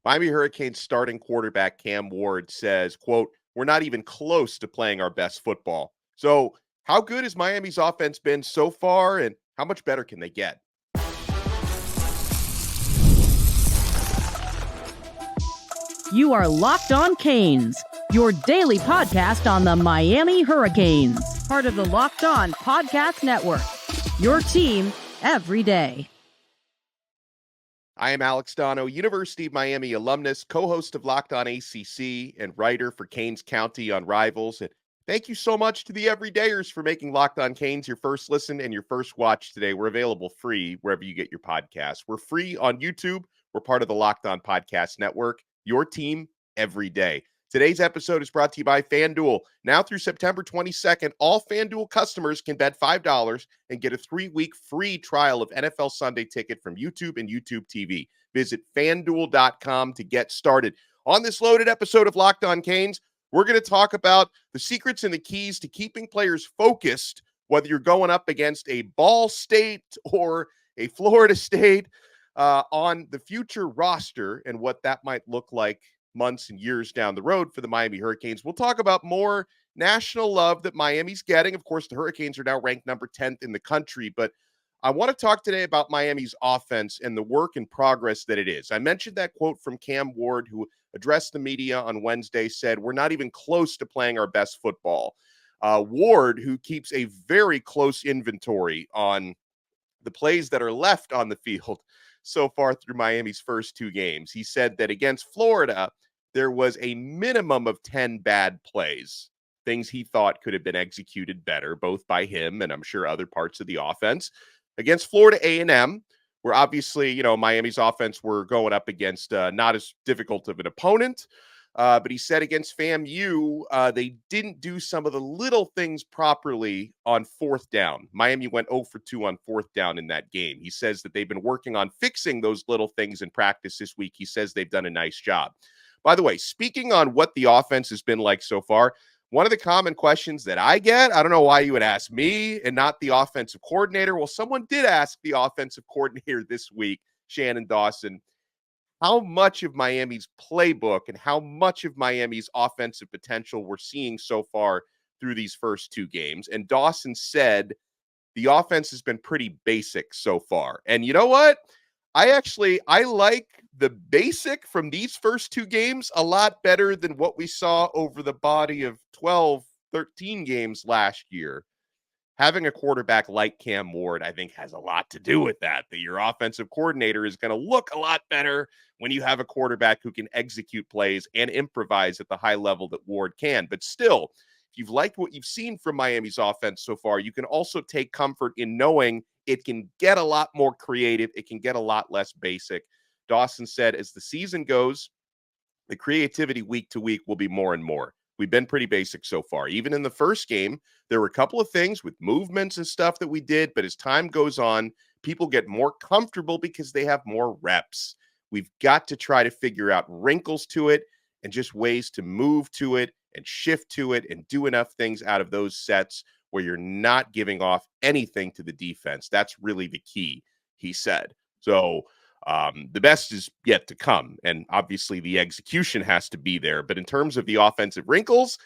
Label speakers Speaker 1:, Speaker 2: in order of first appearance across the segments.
Speaker 1: Miami Hurricanes starting quarterback Cam Ward says, quote, "We're not even close to playing our best football." So how good has Miami's offense been so far, and how much better can they get?
Speaker 2: You are Locked On Canes, your daily podcast on the Miami Hurricanes, part of the Locked On Podcast Network, your team every day.
Speaker 1: I am Alex Dono, University of Miami alumnus, co-host of Locked On ACC, and writer for Canes County on Rivals. And thank you so much to the everydayers for making Locked On Canes your first listen and your first watch today. We're available free wherever you get your podcasts. We're free on YouTube. We're part of the Locked On Podcast Network, your team every day. Today's episode is brought to you by FanDuel. Now through September 22nd, all FanDuel customers can bet $5 and get a 3-week free trial of NFL Sunday Ticket from YouTube and YouTube TV. Visit FanDuel.com to get started. On this loaded episode of Locked On Canes, we're going to talk about the secrets and the keys to keeping players focused, whether you're going up against a Ball State or a Florida State, on the future roster and what that might look like months and years down the road for the Miami Hurricanes. We'll talk about more national love that Miami's getting. Of course, the Hurricanes are now ranked number 10th in the country, but I want to talk today about Miami's offense and the work in progress that it is. I mentioned that quote from Cam Ward, who addressed the media on Wednesday, said, "We're not even close to playing our best football." Ward, who keeps a very close inventory on the plays that are left on the field so far through Miami's first two games. He said that against Florida, there was a minimum of 10 bad plays, things he thought could have been executed better, both by him and I'm sure other parts of the offense. Against Florida A&M, where obviously, Miami's offense were going up against not as difficult of an opponent, but he said against FAMU, they didn't do some of the little things properly on fourth down. Miami went 0 for 2 on fourth down in that game. He says that they've been working on fixing those little things in practice this week. He says they've done a nice job. By the way, speaking on what the offense has been like so far, one of the common questions that I get, I don't know why you would ask me and not the offensive coordinator. Well, someone did ask the offensive coordinator this week, Shannon Dawson, how much of Miami's playbook and how much of Miami's offensive potential we're seeing so far through these first two games. And Dawson said the offense has been pretty basic so far. And you know what? I like the basic from these first two games a lot better than what we saw over the body of 12, 13 games last year. Having a quarterback like Cam Ward, I think, has a lot to do with that your offensive coordinator is going to look a lot better when you have a quarterback who can execute plays and improvise at the high level that Ward can. But still, if you've liked what you've seen from Miami's offense so far, you can also take comfort in knowing it can get a lot more creative. It can get a lot less basic. Dawson said, as the season goes, the creativity week to week will be more and more. We've been pretty basic so far. Even in the first game, there were a couple of things with movements and stuff that we did, but as time goes on, people get more comfortable because they have more reps. We've got to try to figure out wrinkles to it and just ways to move to it and shift to it and do enough things out of those sets where you're not giving off anything to the defense. That's really the key, he said. So the best is yet to come, and obviously the execution has to be there. But in terms of the offensive wrinkles,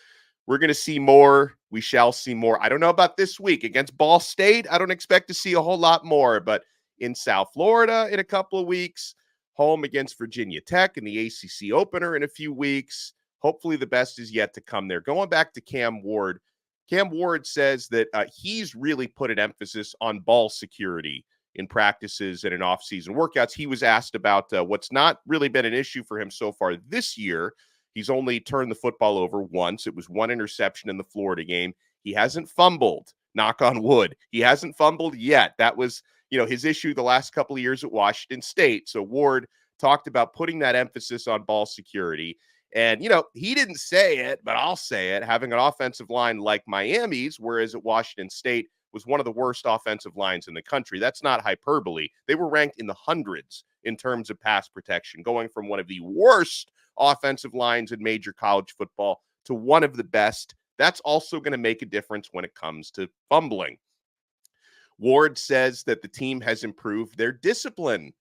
Speaker 1: we're going to see more. We shall see more. I don't know about this week. Against Ball State, I don't expect to see a whole lot more. But in South Florida in a couple of weeks, home against Virginia Tech in the ACC opener in a few weeks, hopefully the best is yet to come there. Going back to Cam Ward says that he's really put an emphasis on ball security in practices and in off-season workouts. He was asked about what's not really been an issue for him so far this year. He's only turned the football over once. It was one interception in the Florida game. He hasn't fumbled, knock on wood. He hasn't fumbled yet. That was, his issue the last couple of years at Washington State. So Ward talked about putting that emphasis on ball security. And, he didn't say it, but I'll say it, having an offensive line like Miami's, whereas at Washington State, was one of the worst offensive lines in the country. That's not hyperbole. They were ranked in the hundreds in terms of pass protection, going from one of the worst offensive lines in major college football to one of the best. That's also going to make a difference when it comes to fumbling. Ward says that the team has improved their discipline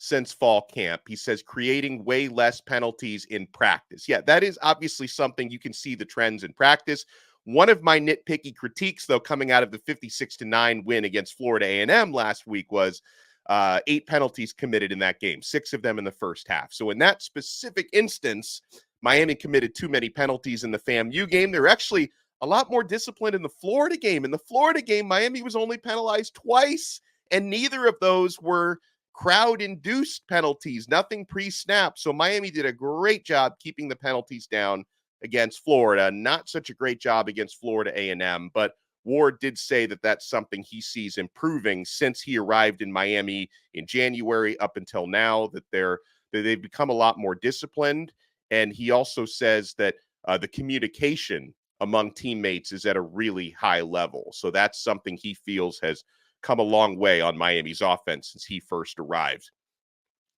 Speaker 1: since fall camp. He says creating way less penalties in practice. Yeah, that is obviously something you can see the trends in practice. One of my nitpicky critiques, though, coming out of the 56-9 win against Florida A&M last week was 8 penalties committed in that game, 6 of them in the first half. So in that specific instance, Miami committed too many penalties in the FAMU game. They're actually a lot more disciplined in the Florida game. In the Florida game, Miami was only penalized twice, and neither of those were crowd-induced penalties, nothing pre-snap. So Miami did a great job keeping the penalties down against Florida. Not such a great job against Florida A&M, but Ward did say that that's something he sees improving since he arrived in Miami in January up until now, that they've become a lot more disciplined. And he also says that the communication among teammates is at a really high level. So that's something he feels has come a long way on Miami's offense since he first arrived.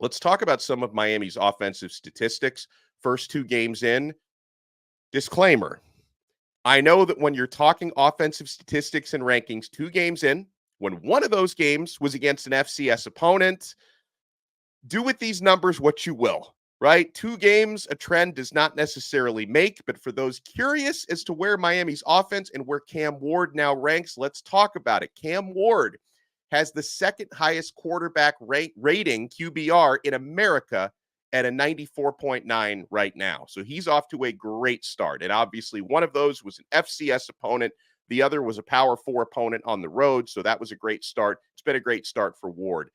Speaker 1: Let's talk about some of Miami's offensive statistics. First 2 games in. Disclaimer. I know that when you're talking offensive statistics and rankings 2 games in, when one of those games was against an FCS opponent, do with these numbers what you will, right? 2 games, a trend does not necessarily make, but for those curious as to where Miami's offense and where Cam Ward now ranks, let's talk about it. Cam Ward has the second highest quarterback rating, QBR, in America at a 94.9 right now. So he's off to a great start. And obviously one of those was an FCS opponent. The other was a Power 4 opponent on the road. So that was a great start. It's been a great start for Ward.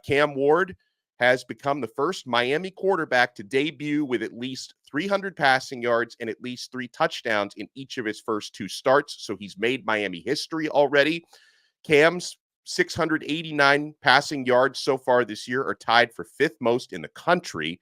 Speaker 1: Cam Ward has become the first Miami quarterback to debut with at least 300 passing yards and at least 3 touchdowns in each of his first 2 starts. So he's made Miami history already. Cam's 689 passing yards so far this year are tied for 5th most in the country.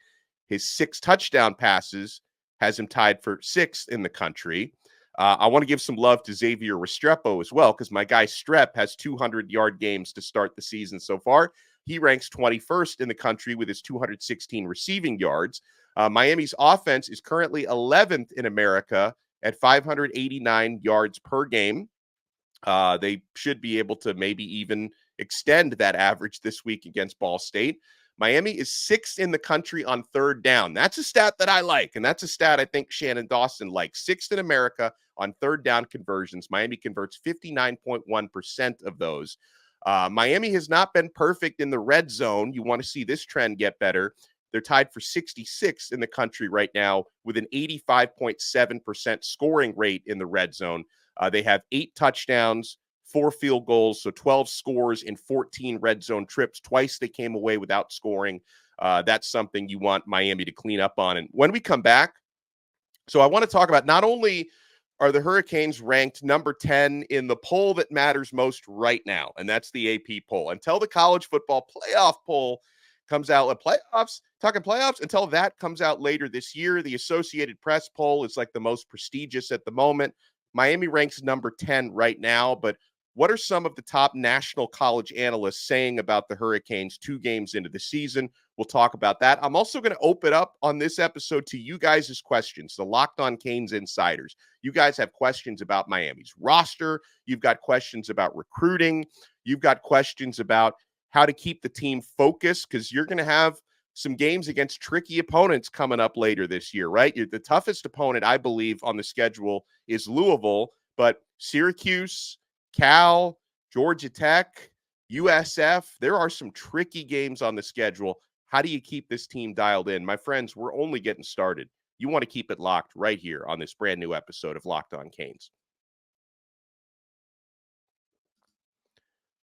Speaker 1: His 6 touchdown passes has him tied for 6th in the country. I want to give some love to Xavier Restrepo as well, because my guy Strep has 200-yard games to start the season so far. He ranks 21st in the country with his 216 receiving yards. Miami's offense is currently 11th in America at 589 yards per game. They should be able to maybe even extend that average this week against Ball State. Miami is 6th in the country on 3rd down. That's a stat that I like, and that's a stat I think Shannon Dawson likes. 6th in America on 3rd down conversions. Miami converts 59.1% of those. Miami has not been perfect in the red zone. You want to see this trend get better. They're tied for 66th in the country right now with an 85.7% scoring rate in the red zone. They have 8 touchdowns, 4 field goals, so 12 scores in 14 red zone trips. Twice they came away without scoring. That's something you want Miami to clean up on. And when we come back, so I want to talk about not only are the Hurricanes ranked number 10 in the poll that matters most right now, and that's the AP poll. Until the college football playoff poll comes out, talking playoffs, until that comes out later this year, the Associated Press poll is like the most prestigious at the moment. Miami ranks number 10 right now, but what are some of the top national college analysts saying about the Hurricanes 2 games into the season? We'll talk about that. I'm also going to open up on this episode to you guys' questions, the Locked On Canes insiders. You guys have questions about Miami's roster. You've got questions about recruiting. You've got questions about how to keep the team focused, because you're going to have some games against tricky opponents coming up later this year, right? The toughest opponent, I believe, on the schedule is Louisville, but Syracuse, Cal, Georgia Tech, USF, there are some tricky games on the schedule. How do you keep this team dialed in? My friends, we're only getting started. You want to keep it locked right here on this brand new episode of Locked On Canes.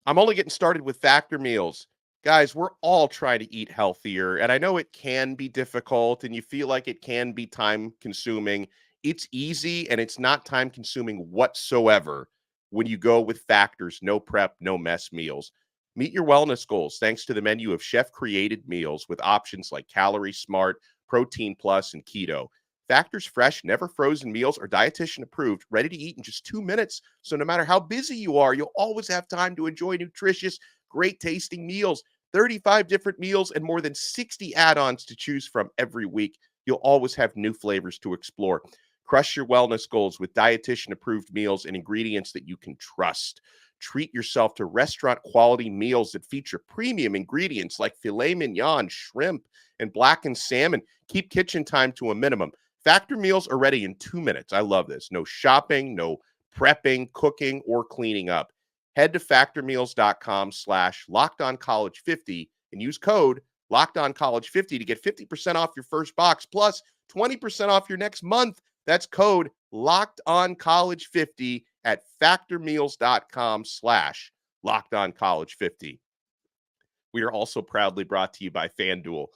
Speaker 1: I'm only getting started with Factor Meals. Guys, we're all trying to eat healthier, and I know it can be difficult, and you feel like it can be time-consuming. It's easy, and it's not time-consuming whatsoever when you go with Factor's no prep, no mess meals. Meet your wellness goals thanks to the menu of chef-created meals with options like Calorie Smart, Protein Plus, and Keto. Factor's fresh, never frozen meals are dietitian approved, ready to eat in just 2 minutes. So no matter how busy you are, you'll always have time to enjoy nutritious, great tasting meals. 35 different meals and more than 60 add-ons to choose from every week. You'll always have new flavors to explore. Crush your wellness goals with dietitian approved meals and ingredients that you can trust. Treat yourself to restaurant quality meals that feature premium ingredients like filet mignon, shrimp, and blackened salmon. Keep kitchen time to a minimum. Factor meals are ready in 2 minutes. I love this. No shopping, no prepping, cooking, or cleaning up. Head to factormeals.com/lockedoncollege50 and use code lockedoncollege50 to get 50% off your first box plus 20% off your next month. That's code lockedoncollege50 at factormeals.com/lockedoncollege50. We are also proudly brought to you by FanDuel.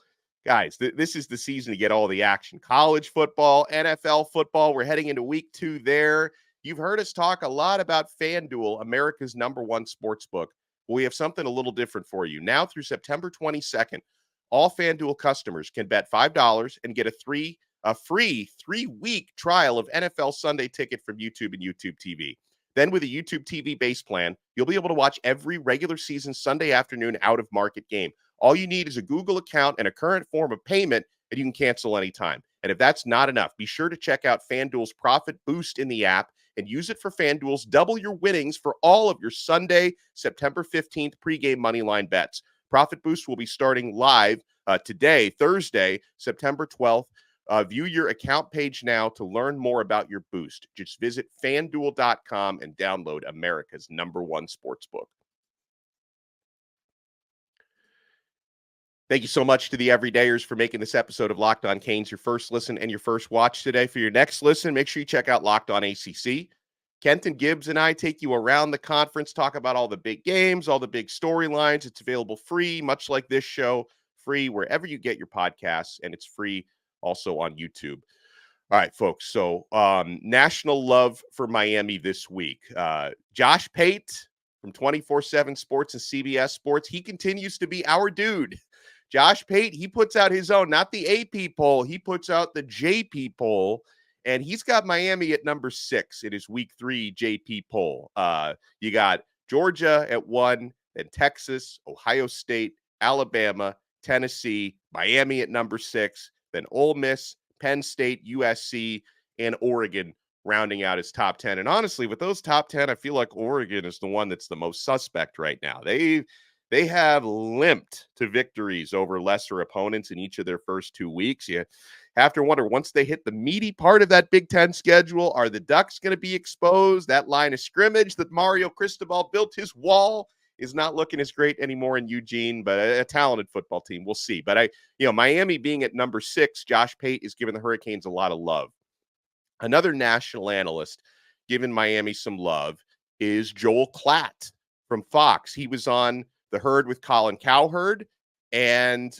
Speaker 1: Guys, this is the season to get all the action. College football, NFL football. We're heading into week 2 there. You've heard us talk a lot about FanDuel, America's #1 sports book. We have something a little different for you. Now through September 22nd, all FanDuel customers can bet $5 and get a free 3-week trial of NFL Sunday Ticket from YouTube and YouTube TV. Then with a YouTube TV base plan, you'll be able to watch every regular season Sunday afternoon out-of-market game. All you need is a Google account and a current form of payment, and you can cancel anytime. And if that's not enough, be sure to check out FanDuel's Profit Boost in the app and use it for FanDuel's double your winnings for all of your Sunday, September 15th pregame moneyline bets. Profit Boost will be starting live today, Thursday, September 12th. View your account page now to learn more about your boost. Just visit FanDuel.com and download America's #1 sportsbook. Thank you so much to the Everydayers for making this episode of Locked On Canes your first listen and your first watch today. For your next listen, make sure you check out Locked On ACC. Kenton Gibbs and I take you around the conference, talk about all the big games, all the big storylines. It's available free, much like this show, free wherever you get your podcasts, and it's free also on YouTube. All right, folks. So national love for Miami this week. Josh Pate from 24/7 Sports and CBS Sports. He continues to be our dude. Josh Pate, he puts out his own, not the AP poll. He puts out the JP poll, and he's got Miami at number 6 in his week 3 JP poll. You got Georgia at 1, then Texas, Ohio State, Alabama, Tennessee, Miami at number 6, then Ole Miss, Penn State, USC, and Oregon rounding out his top 10. And honestly, with those top 10, I feel like Oregon is the one that's the most suspect right now. They have limped to victories over lesser opponents in each of their first 2 weeks. You have to wonder, once they hit the meaty part of that Big Ten schedule, are the Ducks going to be exposed? That line of scrimmage that Mario Cristobal built his wall is not looking as great anymore in Eugene, but a talented football team. We'll see. But Miami being at number 6, Josh Pate is giving the Hurricanes a lot of love. Another national analyst giving Miami some love is Joel Klatt from Fox. He was on The Herd with Colin Cowherd, and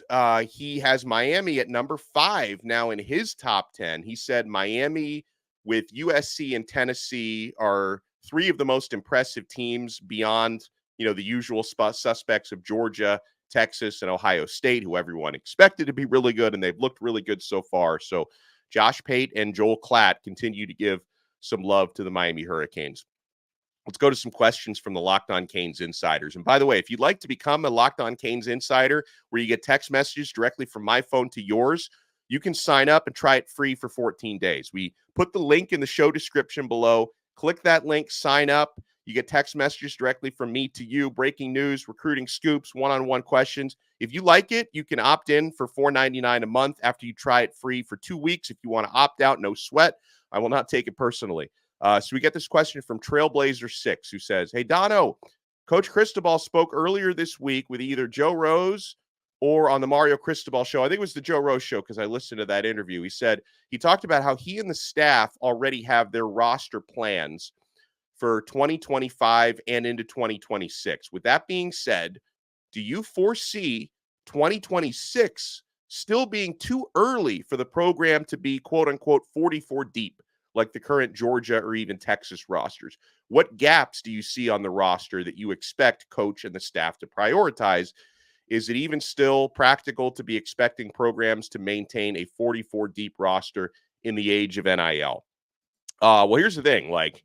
Speaker 1: he has Miami at number 5 now in his top 10. He said Miami with USC and Tennessee are 3 of the most impressive teams beyond the usual suspects of Georgia, Texas, and Ohio State, who everyone expected to be really good, and they've looked really good so far. So Josh Pate and Joel Klatt continue to give some love to the Miami Hurricanes. Let's go to some questions from the Locked On Canes insiders. And by the way, if you'd like to become a Locked On Canes insider, where you get text messages directly from my phone to yours, you can sign up and try it free for 14 days. We put the link in the show description below. Click that link, sign up. You get text messages directly from me to you, breaking news, recruiting scoops, one-on-one questions. If you like it, you can opt in for $4.99 a month after you try it free for 2 weeks. If you want to opt out, no sweat. I will not take it personally. So we get this question from Trailblazer6, who says, "Hey, Dono, Coach Cristobal spoke earlier this week with either Joe Rose or on the Mario Cristobal show." I think it was the Joe Rose show because I listened to that interview. He said he talked about how he and the staff already have their roster plans for 2025 and into 2026. With that being said, do you foresee 2026 still being too early for the program to be, quote unquote, 44 deep, like the current Georgia or even Texas rosters? What gaps do you see on the roster that you expect coach and the staff to prioritize? Is it even still practical to be expecting programs to maintain a 44 deep roster in the age of NIL? Well, here's the thing, like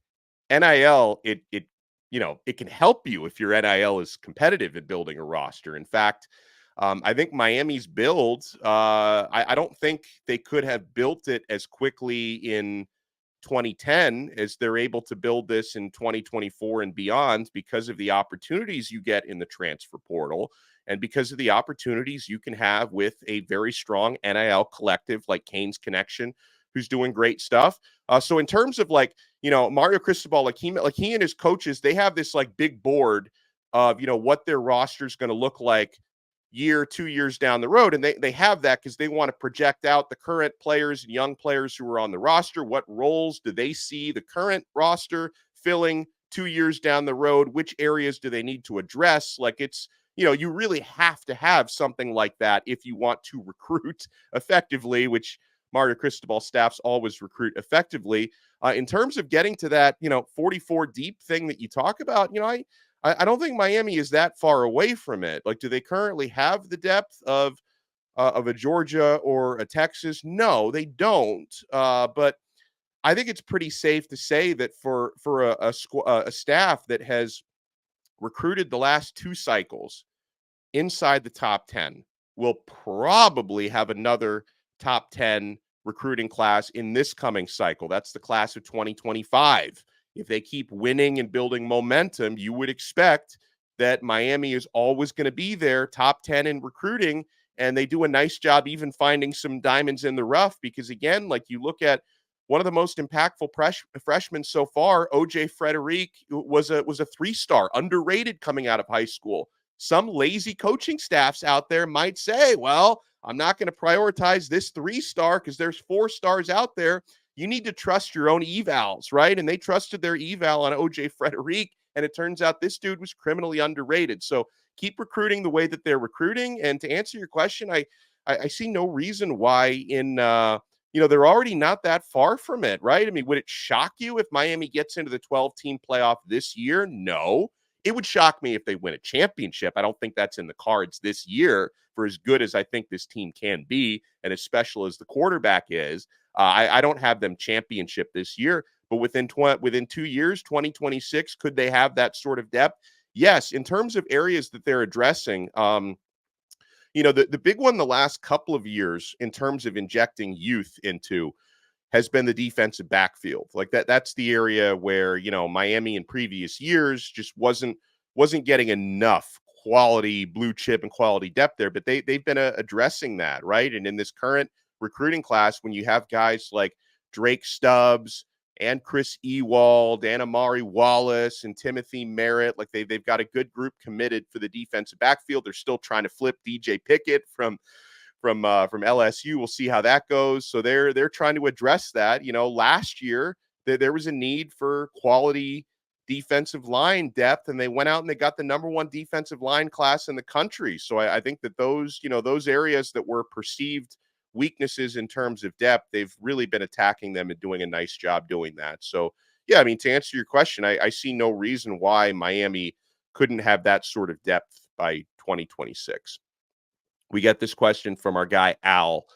Speaker 1: NIL, it can help you if your NIL is competitive in building a roster. In fact, I think Miami's build, I don't think they could have built it as quickly in 2010 as they're able to build this in 2024 and beyond because of the opportunities you get in the transfer portal and because of the opportunities you can have with a very strong NIL collective like Canes Connection, who's doing great stuff. So in terms of like, Mario Cristobal, like he and his coaches, they have this like big board of, what their roster is going to look like year, 2 years down the road. And they have that because they want to project out the current players and young players who are on the roster. What roles do they see the current roster filling 2 years down the road? Which areas do they need to address? Like it's, you really have to have something like that if you want to recruit effectively, which Mario Cristobal staffs always recruit effectively. In terms of getting to that, 44 deep thing that you talk about, I don't think Miami is that far away from it. Like, do they currently have the depth of a Georgia or a Texas? No, they don't. But I think it's pretty safe to say that for a staff that has recruited the last 2 cycles inside the top 10 will probably have another top 10 recruiting class in this coming cycle. That's the class of 2025. If they keep winning and building momentum, you would expect that Miami is always going to be there, top 10 in recruiting, and they do a nice job even finding some diamonds in the rough because, again, like you look at one of the most impactful freshmen so far, OJ Frederic, was a 3-star, underrated coming out of high school. Some lazy coaching staffs out there might say, well, I'm not going to prioritize this 3-star because there's 4 stars out there. You need to trust your own evals, right? And they trusted their eval on OJ Frederic, and it turns out this dude was criminally underrated. So keep recruiting the way that they're recruiting. And to answer your question, I see no reason why they're already not that far from it, right? I mean, would it shock you if Miami gets into the 12-team playoff this year? No. It would shock me if they win a championship. I don't think that's in the cards this year for as good as I think this team can be and as special as the quarterback is. I don't have them championship this year, but within 2 years, 2026, could they have that sort of depth? Yes. In terms of areas that they're addressing, the big one the last couple of years in terms of injecting youth into has been the defensive backfield. Like that's the area where, Miami in previous years just wasn't getting enough quality blue chip and quality depth there, but they've been addressing that, right? And in this current recruiting class, when you have guys like Drake Stubbs and Chris Ewald and Amari Wallace and Timothy Merritt, like they've got a good group committed for the defensive backfield. They're still trying to flip DJ Pickett from LSU. We'll see how that goes. So they're trying to address that. Last year there was a need for quality defensive line depth, and they went out and they got the number 1 defensive line class in the country. So I think that those areas that were perceived weaknesses in terms of depth, they've really been attacking them and doing a nice job doing that. So yeah, I mean, to answer your question, I see no reason why Miami couldn't have that sort of depth by 2026. We get this question from our guy, Al.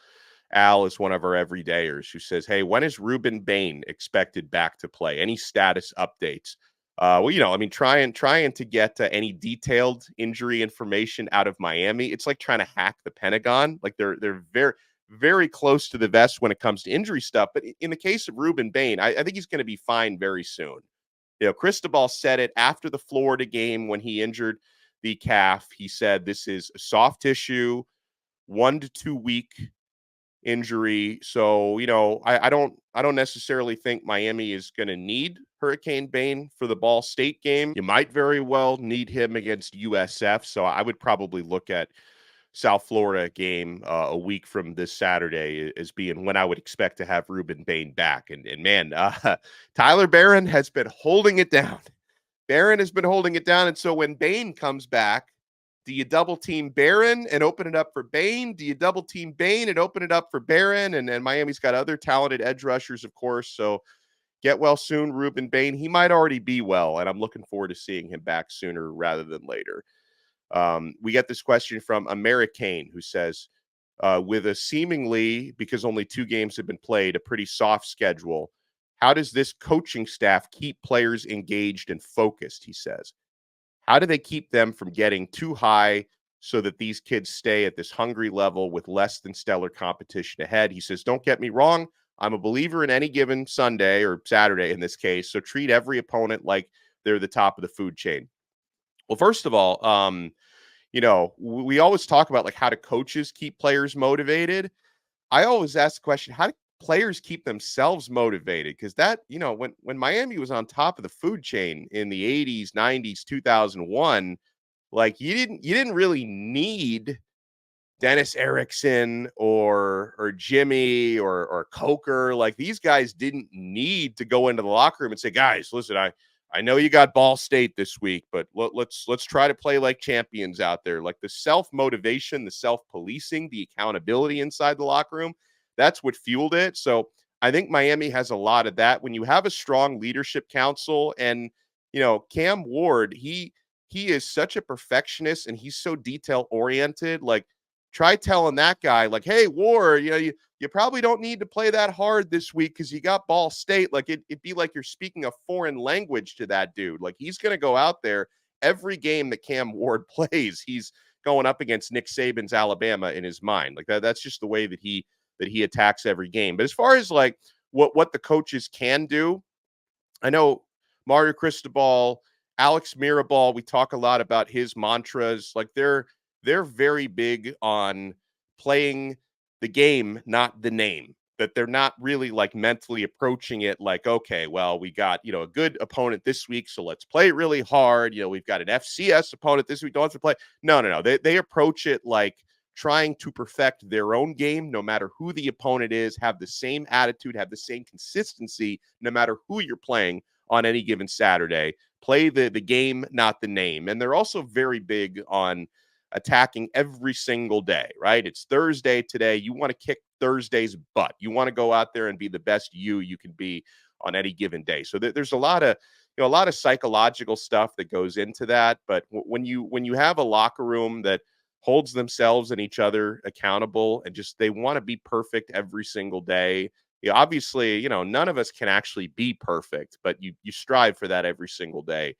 Speaker 1: Al is one of our everydayers who says, hey, when is Ruben Bain expected back to play? Any status updates? Trying to get any detailed injury information out of Miami, it's like trying to hack the Pentagon. Like they're very, very close to the vest when it comes to injury stuff. But in the case of Ruben Bain, I think he's going to be fine very soon. Cristobal said it after the Florida game when he injured the calf. He said this is a soft tissue, 1 to 2 week injury. So, I don't necessarily think Miami is going to need Hurricane Bain for the Ball State game. You might very well need him against USF. So I would probably look at South Florida game a week from this Saturday as being when I would expect to have Ruben Bain back. And man, Tyler Barron has been holding it down. Barron has been holding it down. And so when Bain comes back, do you double team Barron and open it up for Bain? Do you double team Bain and open it up for Barron? And Miami's got other talented edge rushers, of course. So get well soon, Ruben Bain. He might already be well, and I'm looking forward to seeing him back sooner rather than later. We get this question from Americane, who says, with a seemingly, because only 2 games have been played, a pretty soft schedule, how does this coaching staff keep players engaged and focused, he says? How do they keep them from getting too high so that these kids stay at this hungry level with less than stellar competition ahead? He says, don't get me wrong, I'm a believer in any given Sunday or Saturday in this case. So treat every opponent like they're the top of the food chain. Well, first of all, we always talk about like how do coaches keep players motivated. I always ask the question, how do players keep themselves motivated? Because that, when Miami was on top of the food chain in the 80s, 90s, 2001, like you didn't really need Dennis Erickson or Jimmy or Coker. Like these guys didn't need to go into the locker room and say, guys, listen, I know you got Ball State this week, but let's try to play like champions out there. Like the self-motivation, the self-policing, the accountability inside the locker room, that's what fueled it. So I think Miami has a lot of that. When you have a strong leadership council and Cam Ward, he is such a perfectionist and he's so detail oriented. Like try telling that guy, like, hey, Ward, you probably don't need to play that hard this week because you got Ball State. Like it'd be like you're speaking a foreign language to that dude. Like he's going to go out there every game that Cam Ward plays. He's going up against Nick Saban's Alabama in his mind. Like that's just the way that he attacks every game. But as far as like what the coaches can do, I know Mario Cristobal, Alex Mirabal, we talk a lot about his mantras. Like they're very big on playing the game, not the name. That they're not really like mentally approaching it like, okay, well, we got, a good opponent this week, so let's play really hard. We've got an FCS opponent this week, don't have to play. No. They approach it like trying to perfect their own game, no matter who the opponent is, have the same attitude, have the same consistency, no matter who you're playing on any given Saturday. Play the game, not the name. And they're also very big on attacking every single day, right? It's Thursday today. You want to kick Thursday's butt. You want to go out there and be the best you can be on any given day. So there's a lot of psychological stuff that goes into that. But when you have a locker room that holds themselves and each other accountable and just they want to be perfect every single day. Obviously, none of us can actually be perfect, but you strive for that every single day.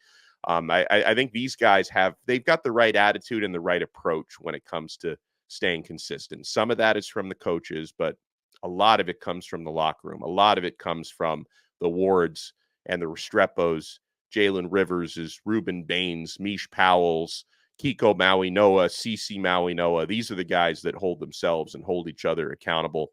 Speaker 1: I think these guys they've got the right attitude and the right approach when it comes to staying consistent. Some of that is from the coaches, but a lot of it comes from the locker room. A lot of it comes from the Wards and the Restrepos, Jalen Rivers, Ruben Bains, Mish Powell's, Kiko Maui Noah, CC Maui Noah. These are the guys that hold themselves and hold each other accountable.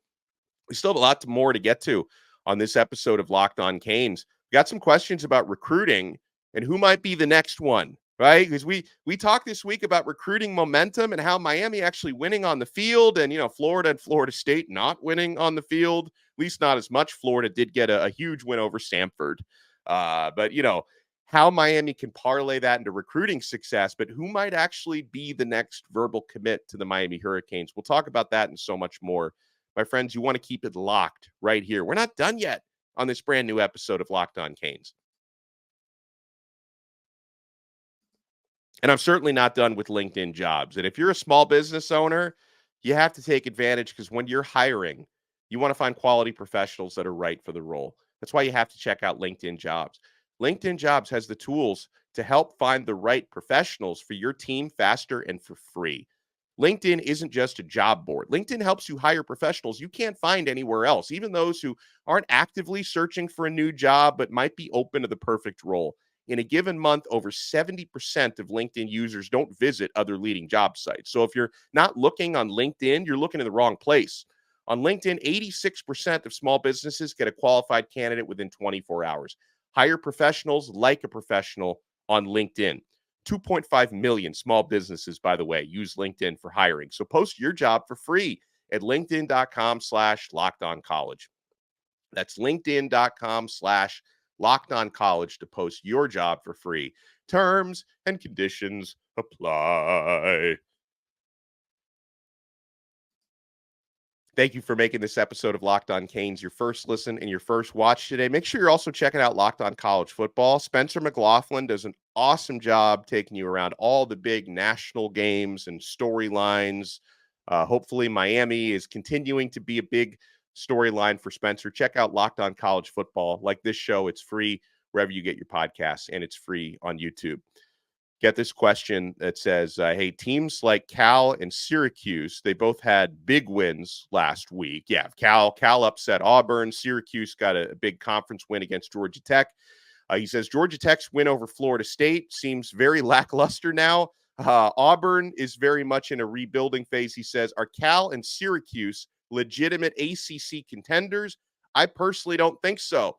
Speaker 1: We still have a lot more to get to on this episode of Locked On Canes. We got some questions about recruiting and who might be the next one, right? Because we talked this week about recruiting momentum and how Miami actually winning on the field and, Florida and Florida State not winning on the field, at least not as much. Florida did get a huge win over Stanford. But, how Miami can parlay that into recruiting success, but who might actually be the next verbal commit to the Miami Hurricanes. We'll talk about that and so much more. My friends, you want to keep it locked right here. We're not done yet on this brand new episode of Locked On Canes. And I'm certainly not done with LinkedIn Jobs. And if you're a small business owner, you have to take advantage because when you're hiring, you want to find quality professionals that are right for the role. That's why you have to check out LinkedIn Jobs. LinkedIn Jobs has the tools to help find the right professionals for your team faster and for free. LinkedIn isn't just a job board. LinkedIn helps you hire professionals you can't find anywhere else, even those who aren't actively searching for a new job but might be open to the perfect role. In a given month, over 70% of LinkedIn users don't visit other leading job sites. So if you're not looking on LinkedIn, you're looking in the wrong place. On LinkedIn, 86% of small businesses get a qualified candidate within 24 hours. Hire professionals like a professional on LinkedIn. 2.5 million small businesses, by the way, use LinkedIn for hiring. So post your job for free at linkedin.com/lockedoncollege. That's linkedin.com/lockedoncollege to post your job for free. Terms and conditions apply. Thank you for making this episode of Locked On Canes your first listen and your first watch today. Make sure you're also checking out Locked On College Football. Spencer McLaughlin does an awesome job taking you around all the big national games and storylines. Hopefully, Miami is continuing to be a big storyline for Spencer. Check out Locked On College Football. Like this show, it's free wherever you get your podcasts, and it's free on YouTube. Get this question that says, hey, teams like Cal and Syracuse, they both had big wins last week. Yeah, Cal upset Auburn. Syracuse got a big conference win against Georgia Tech. He says Georgia Tech's win over Florida State seems very lackluster now. Auburn is very much in a rebuilding phase. He says, are Cal and Syracuse legitimate ACC contenders? I personally don't think so.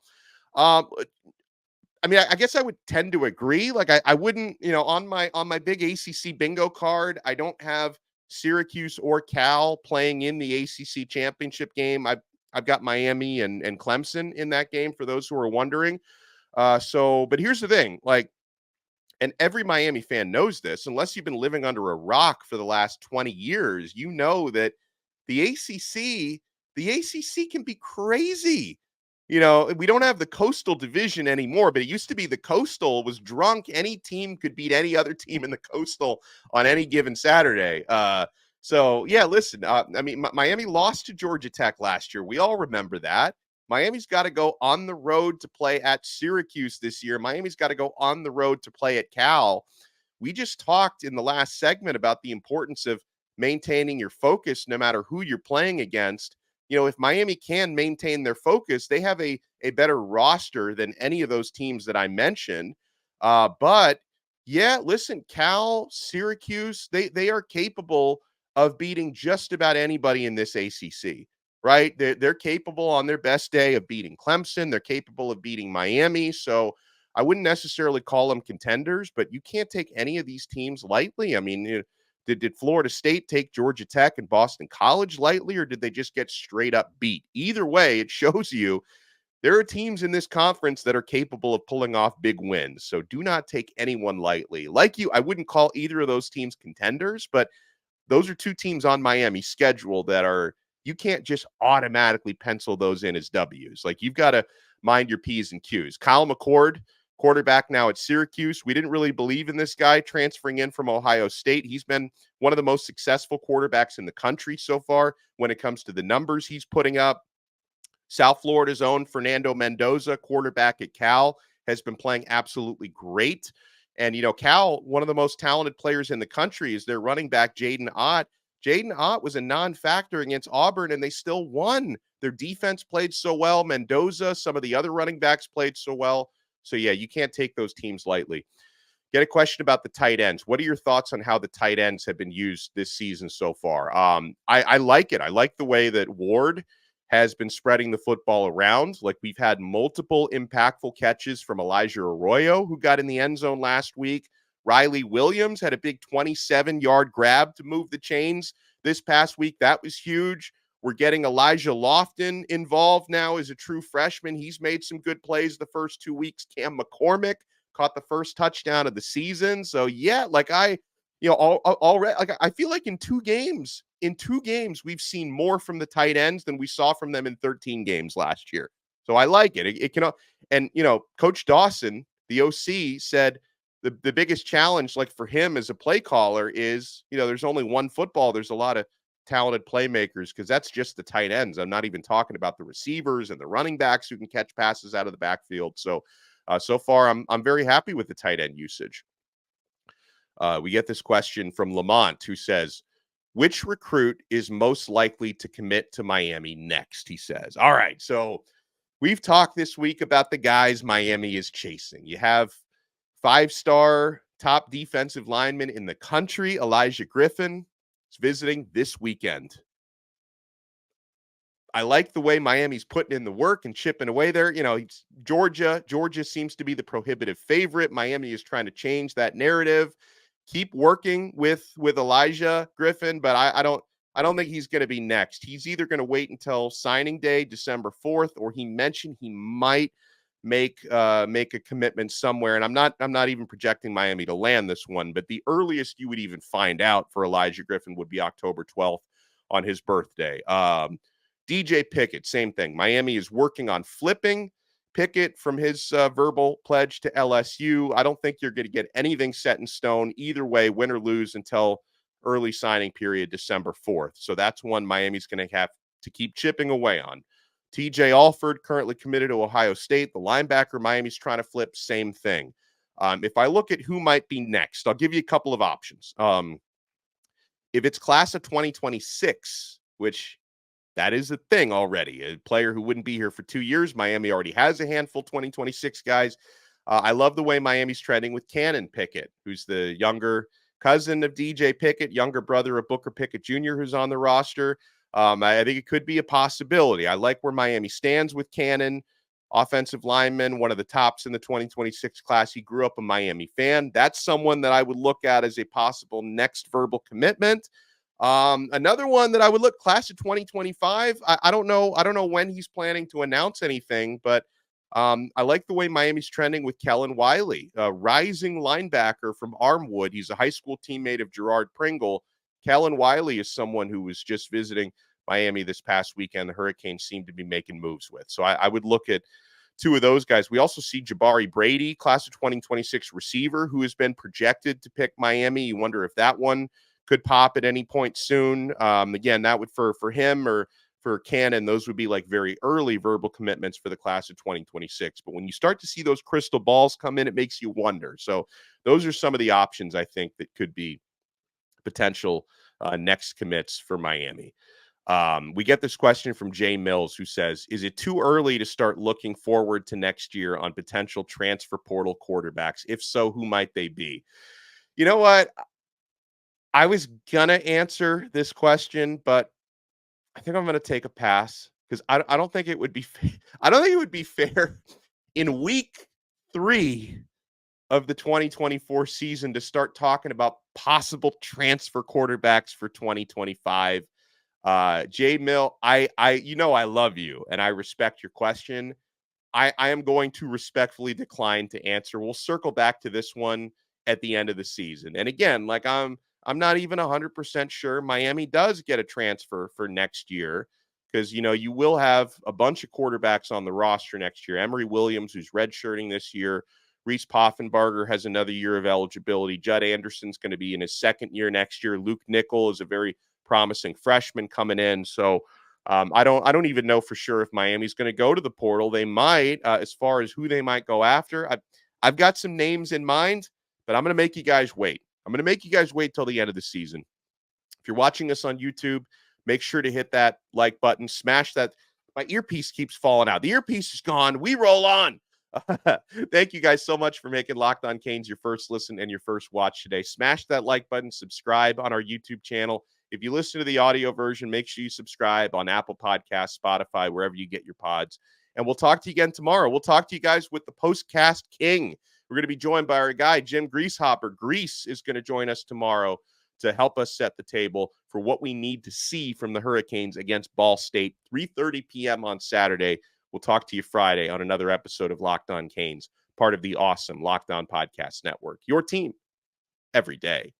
Speaker 1: I mean, I guess I would tend to agree. Like I wouldn't, on my big ACC bingo card, I don't have Syracuse or Cal playing in the ACC championship game. I've got Miami and Clemson in that game for those who are wondering. But here's the thing, like, and every Miami fan knows this, unless you've been living under a rock for the last 20 years, you know that the ACC, the ACC can be crazy. We don't have the Coastal Division anymore, but it used to be the Coastal was drunk. Any team could beat any other team in the Coastal on any given Saturday. Listen, Miami lost to Georgia Tech last year. We all remember that. Miami's got to go on the road to play at Syracuse this year. Miami's got to go on the road to play at Cal. We just talked in the last segment about the importance of maintaining your focus no matter who you're playing against. If Miami can maintain their focus, they have a better roster than any of those teams that I mentioned. But yeah, listen, Cal, Syracuse, they are capable of beating just about anybody in this ACC, right? They're capable on their best day of beating Clemson. They're capable of beating Miami. So I wouldn't necessarily call them contenders, but you can't take any of these teams lightly. I mean, did Florida State take Georgia Tech and Boston College lightly, or did they just get straight up beat? Either way, it shows you there are teams in this conference that are capable of pulling off big wins. So do not take anyone lightly. Like you, I wouldn't call either of those teams contenders, but those are two teams on Miami's schedule that you can't just automatically pencil those in as W's. Like, you've got to mind your P's and Q's. Kyle McCord, quarterback now at Syracuse. We didn't really believe in this guy transferring in from Ohio State. He's been one of the most successful quarterbacks in the country so far when it comes to the numbers he's putting up. South Florida's own Fernando Mendoza, quarterback at Cal, has been playing absolutely great. And, Cal, one of the most talented players in the country, is their running back, Jaden Ott. Jaden Ott was a non-factor against Auburn, and they still won. Their defense played so well. Mendoza, some of the other running backs played so well. So, yeah, you can't take those teams lightly. Get a question about the tight ends. What are your thoughts on how the tight ends have been used this season so far? I like it. I like the way that Ward has been spreading the football around. Like, we've had multiple impactful catches from Elijah Arroyo, who got in the end zone last week. Riley Williams had a big 27-yard grab to move the chains this past week. That was huge. We're getting Elijah Lofton involved now as a true freshman. He's made some good plays the first 2 weeks. Cam McCormick caught the first touchdown of the season. So yeah, already, like, I feel like in two games, we've seen more from the tight ends than we saw from them in 13 games last year. So I like it. It can, and Coach Dawson, the OC, said the biggest challenge, like, for him as a play caller is, there's only one football. There's a lot of talented playmakers, because that's just the tight ends. I'm not even talking about the receivers and the running backs who can catch passes out of the backfield. So far, I'm very happy with the tight end usage. We get this question from Lamont, who says, which recruit is most likely to commit to Miami next? He says. All right, so we've talked this week about the guys Miami is chasing. You have 5-star top defensive lineman in the country, Elijah Griffin, is visiting this weekend. I like the way Miami's putting in the work and chipping away there. Georgia seems to be the prohibitive favorite. Miami is trying to change that narrative. Keep working with Elijah Griffin, but I don't think he's going to be next. He's either going to wait until signing day, December 4th, or he mentioned he might make a commitment somewhere. And I'm not even projecting Miami to land this one, but the earliest you would even find out for Elijah Griffin would be October 12th on his birthday. DJ Pickett, same thing. Miami is working on flipping Pickett from his verbal pledge to LSU. I don't think you're going to get anything set in stone either way, win or lose, until early signing period, December 4th. So that's one Miami's going to have to keep chipping away on. TJ Alford, currently committed to Ohio State. The linebacker Miami's trying to flip, same thing. If I look at who might be next, I'll give you a couple of options. If it's class of 2026, which that is a thing already, a player who wouldn't be here for 2 years. Miami already has a handful 2026 guys. I love the way Miami's trending with Cannon Pickett, who's the younger cousin of DJ Pickett, younger brother of Booker Pickett Jr., who's on the roster. I think it could be a possibility. I like where Miami stands with Cannon, offensive lineman, one of the tops in the 2026 class. He grew up a Miami fan. That's someone that I would look at as a possible next verbal commitment. Another one that I would look, class of 2025. I don't know. I don't know when he's planning to announce anything, but I like the way Miami's trending with Kellen Wiley, a rising linebacker from Armwood. He's a high school teammate of Gerard Pringle. Kellen Wiley is someone who was just visiting Miami this past weekend. The Hurricanes seem to be making moves with. So I would look at two of those guys. We also see Jabari Brady, class of 2026 receiver, who has been projected to pick Miami. You wonder if that one could pop at any point soon. Again, that would for him or for Cannon, those would be like very early verbal commitments for the class of 2026. But when you start to see those crystal balls come in, it makes you wonder. So those are some of the options I think that could be potential next commits for Miami. We get this question from Jay Mills, who says, is it too early to start looking forward to next year on potential transfer portal quarterbacks? If so, who might they be? You know what? I was going to answer this question, but I think I'm going to take a pass because I don't think it would be I don't think it would be fair in week 3 of the 2024 season to start talking about possible transfer quarterbacks for 2025. Jay Mill, I I love you and I respect your question. I am going to respectfully decline to answer. We'll circle back to this one at the end of the season. And again, like I'm not even 100% sure Miami does get a transfer for next year because, you will have a bunch of quarterbacks on the roster next year. Emory Williams, who's redshirting this year. Reese Poffenbarger has another year of eligibility. Judd Anderson's going to be in his second year next year. Luke Nickel is a very promising freshman coming in. So I don't even know for sure if Miami's going to go to the portal. They might, as far as who they might go after. I've got some names in mind, but I'm going to make you guys wait. I'm going to make you guys wait till the end of the season. If you're watching us on YouTube, make sure to hit that like button, smash that. My earpiece keeps falling out. The earpiece is gone. We roll on. Thank you guys so much for making Locked On Canes your first listen and your first watch today. Smash that like button, subscribe on our YouTube channel. If you listen to the audio version, make sure you subscribe on Apple Podcasts, Spotify, wherever you get your pods. And we'll talk to you again tomorrow. We'll talk to you guys with the Postcast King. We're going to be joined by our guy, Jim Greasehopper. Grease is going to join us tomorrow to help us set the table for what we need to see from the Hurricanes against Ball State, 3:30 p.m. on Saturday. We'll talk to you Friday on another episode of Locked On Canes, part of the awesome Locked On Podcast Network. Your team every day.